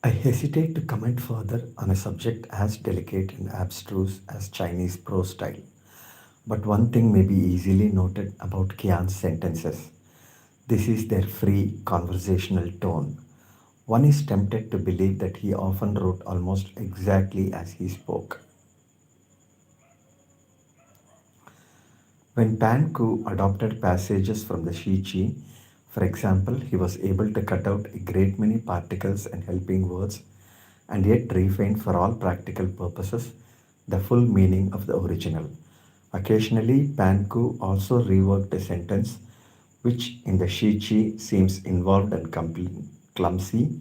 I hesitate to comment further on a subject as delicate and abstruse as Chinese prose style. But one thing may be easily noted about Qian's sentences. This is their free conversational tone. One is tempted to believe that he often wrote almost exactly as he spoke. When Pan Ku adopted passages from the Shi Chi, for example, he was able to cut out a great many particles and helping words and yet refine for all practical purposes the full meaning of the original. Occasionally, Pan Ku also reworked a sentence which in the Shi Chi seems involved and clumsy,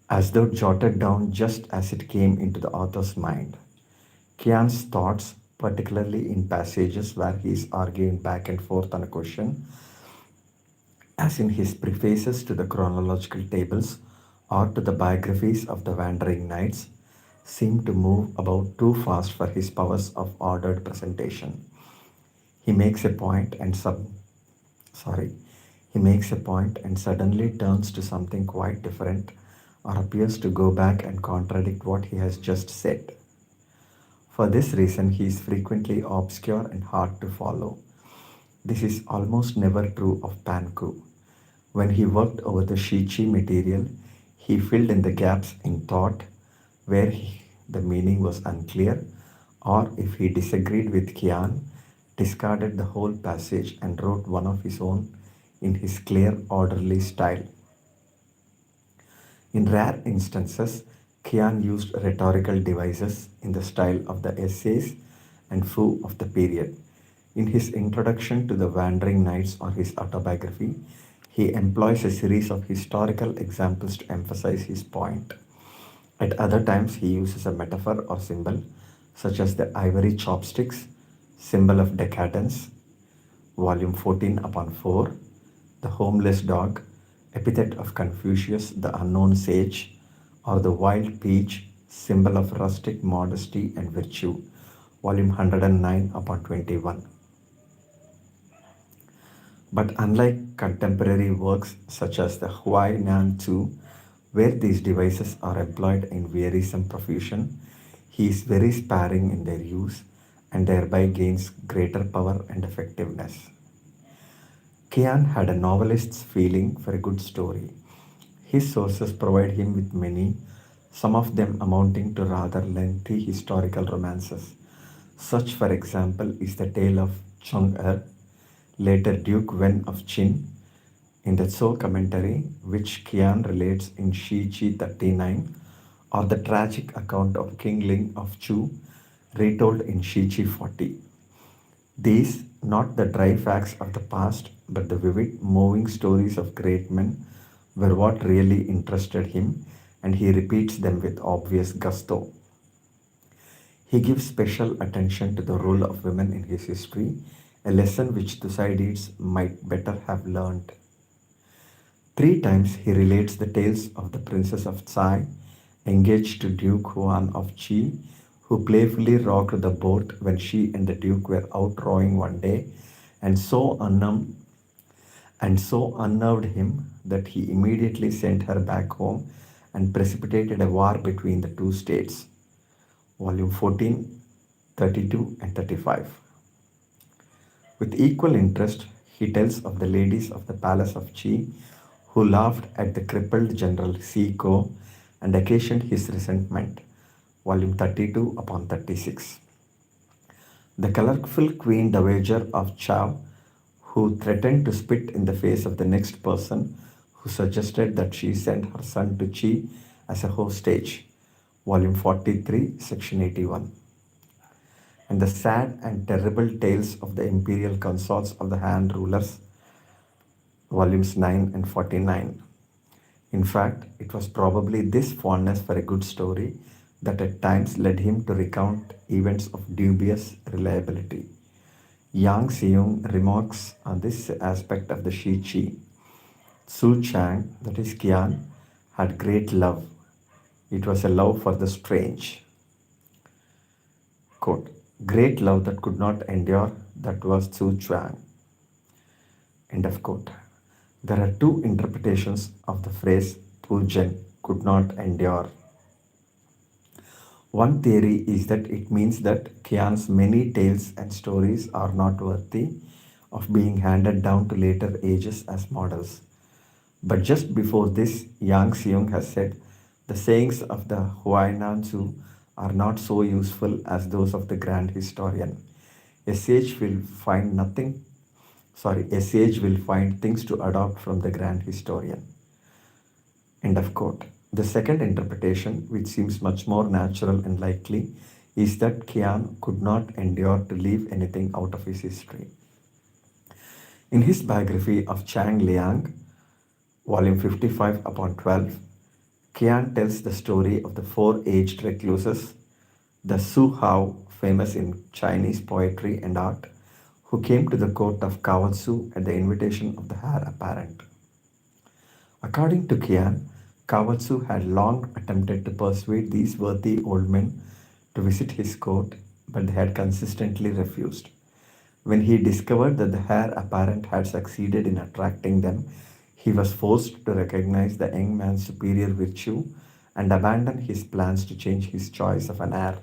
as though jotted down just as it came into the author's mind. Qian's thoughts, particularly in passages where he is arguing back and forth on a question, as in his prefaces to the chronological tables or to the biographies of the wandering knights, seem to move about too fast for his powers of ordered presentation. He makes a point and sorry, he makes a point and suddenly turns to something quite different or appears to go back and contradict what he has just said. For this reason, he is frequently obscure and hard to follow. This is almost never true of Panku. When he worked over the Shichi material, he filled in the gaps in thought where the meaning was unclear, or if he disagreed with Qian, discarded the whole passage and wrote one of his own in his clear, orderly style. In rare instances, Qian used rhetorical devices in the style of the essays and Fu of the period. In his introduction to the Wandering Knights or his autobiography, he employs a series of historical examples to emphasize his point. At other times, he uses a metaphor or symbol, such as the ivory chopsticks, symbol of decadence, volume 14 upon 4, the homeless dog, epithet of Confucius, the unknown sage, or the wild peach, symbol of rustic modesty and virtue, volume 109 upon 21. But unlike contemporary works such as the Huai Nan Tu, where these devices are employed in wearisome profusion, he is very sparing in their use and thereby gains greater power and effectiveness. Qian had a novelist's feeling for a good story. His sources provide him with many, some of them amounting to rather lengthy historical romances. Such, for example, is the tale of Chong Er, later Duke Wen of Qin, in the Zhou commentary, which Qian relates in Shi Chi 39, or the tragic account of King Ling of Chu, retold in Shi Chi 40. These, not the dry facts of the past, but the vivid, moving stories of great men, were what really interested him, and he repeats them with obvious gusto. He gives special attention to the role of women in his history, a lesson which Thucydides might better have learned. Three times he relates the tales of the Princess of Tsai, engaged to Duke Huan of Qi, who playfully rocked the boat when she and the Duke were out rowing one day, and so unnerved him that he immediately sent her back home and precipitated a war between the two states. Volume 14, 32 and 35. With equal interest, he tells of the ladies of the palace of Qi who laughed at the crippled General Si Ko and occasioned his resentment. Volume 32 upon 36. The colorful Queen Dowager of Chao, who threatened to spit in the face of the next person who suggested that she send her son to Qi as a hostage. Volume 43, Section 81. And the sad and terrible tales of the imperial consorts of the Han rulers, volumes 9 and 49. In fact, it was probably this fondness for a good story that at times led him to recount events of dubious reliability. Yang Seung remarks on this aspect of the Shi Chi. Su Chang, that is Qian, had great love. It was a love for the strange. Quote, great love that could not endure, that was Su Chuang. End of quote. There are two interpretations of the phrase pujan could not endure. One theory is that it means that Qian's many tales and stories are not worthy of being handed down to later ages as models. But just before this, Yang Xiong has said, the sayings of the Huainan Tzu are not so useful as those of the grand historian. A sage will find nothing, a sage will find things to adopt from the grand historian. End of quote. The second interpretation, which seems much more natural and likely, is that Qian could not endure to leave anything out of his history. In his biography of Chang Liang, volume 55 upon 12, Qian tells the story of the four aged recluses, the Su Hao, famous in Chinese poetry and art, who came to the court of Kawasu at the invitation of the heir apparent. According to Qian, Kawasu had long attempted to persuade these worthy old men to visit his court, but they had consistently refused. When he discovered that the heir apparent had succeeded in attracting them, he was forced to recognize the young man's superior virtue and abandon his plans to change his choice of an heir.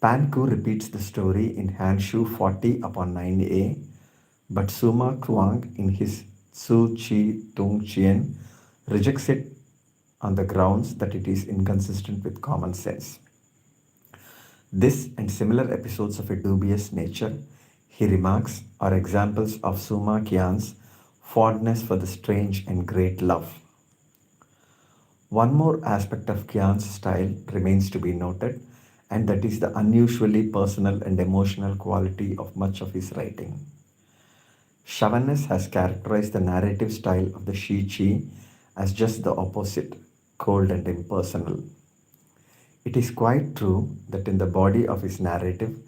Panku repeats the story in Hanshu 40 upon 9a, but Suma Kuang in his Tzu Chi Tung Qian rejects it on the grounds that it is inconsistent with common sense. This and similar episodes of a dubious nature, he remarks, are examples of Suma Qian's fondness for the strange and great love. One more aspect of Qian's style remains to be noted, and that is the unusually personal and emotional quality of much of his writing. Chavannes has characterized the narrative style of the Shi Chi as just the opposite, cold and impersonal. It is quite true that in the body of his narrative,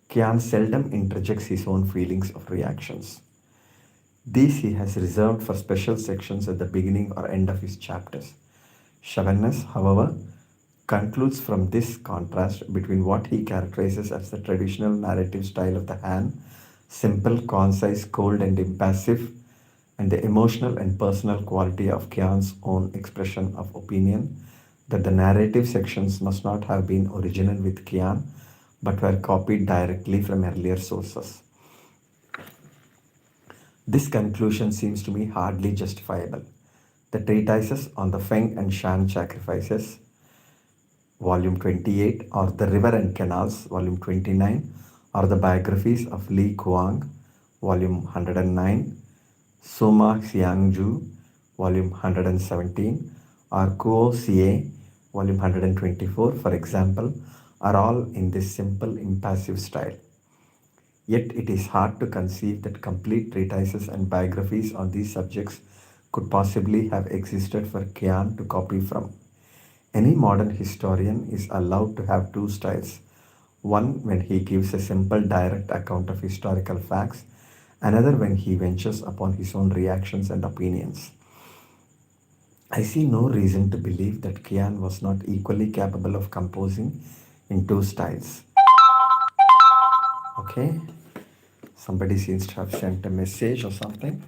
Qian seldom interjects his own feelings or reactions. These he has reserved for special sections at the beginning or end of his chapters. Chavannes, however, concludes from this contrast between what he characterizes as the traditional narrative style of the Han, simple, concise, cold, and impassive, and the emotional and personal quality of Qian's own expression of opinion, that the narrative sections must not have been original with Qian, but were copied directly from earlier sources. This conclusion seems to me hardly justifiable. The treatises on the Feng and Shan sacrifices, volume 28, or The River and Canals, volume 29, or the biographies of Li Kuang, volume 109, Suma Xiangju, volume 117, or Kuo Xie, volume 124, for example, are all in this simple, impassive style. Yet it is hard to conceive that complete treatises and biographies on these subjects could possibly have existed for Qian to copy from. Any modern historian is allowed to have two styles. One when he gives a simple direct account of historical facts, another when he ventures upon his own reactions and opinions. I see no reason to believe that Qian was not equally capable of composing in two styles. Okay, somebody seems to have sent a message or something.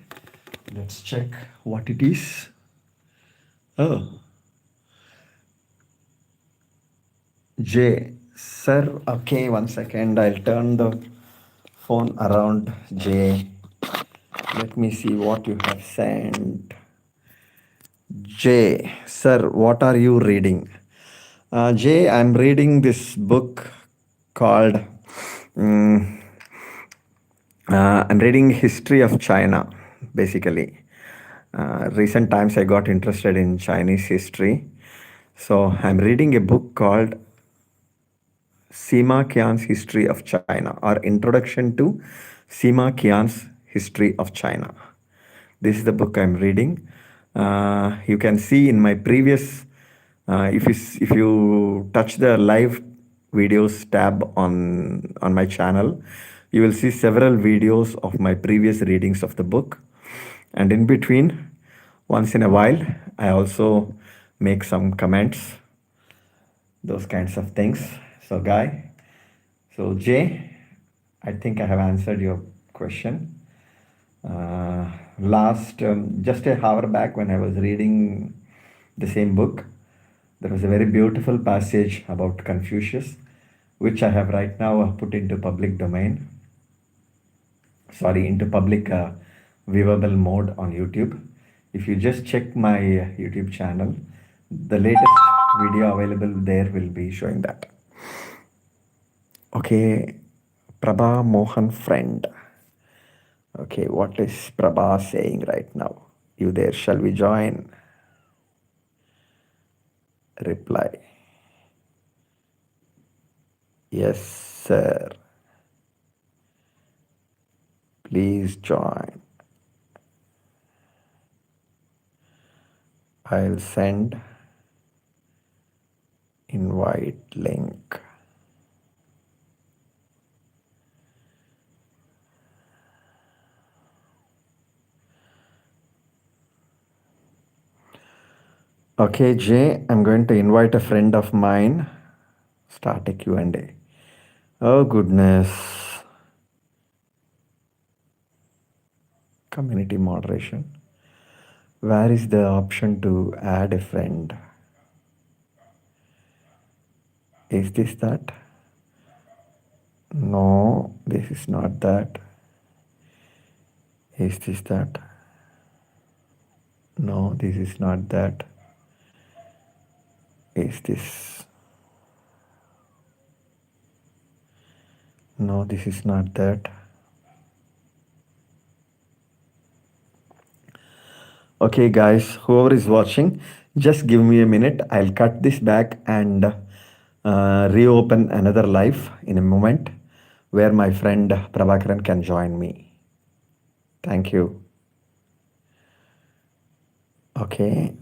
Let's check what it is. Oh, J. Sir, okay, one second. I'll turn the phone around. J. Let me see what you have sent. J. Sir, what are you reading? Jay, I'm reading this book called I'm reading History of China, basically. Recent times I got interested in Chinese history. So I'm reading a book called Sima Qian's History of China, or Introduction to Sima Qian's History of China. This is the book I'm reading. You can see in my previous, if you touch the live videos tab on my channel, you will see several videos of my previous readings of the book. And in between, once in a while, I also make some comments, those kinds of things. So, Guy, so Jay, I think I have answered your question. Last, just a hour back when I was reading the same book, there was a very beautiful passage about Confucius, which I have right now put into public domain, sorry, into public viewable mode on YouTube. If you just check my YouTube channel, the latest video available there will be showing that. Okay, Prabha Mohan friend. Okay, what is Prabha saying right now? You there? Shall we join? Reply. Yes, sir. Please join. I'll send invite link. Okay, Jay, I'm going to invite a friend of mine. Start a Q&A. Oh, goodness. Community moderation. Where is the option to add a friend? Is this that? No, this is not that. Is this that? No, this is not that. Is this? No, this is not that. Okay, guys, whoever is watching, just give me a minute. I'll cut this back and reopen another live in a moment where my friend Prabhakaran can join me. Thank you. Okay.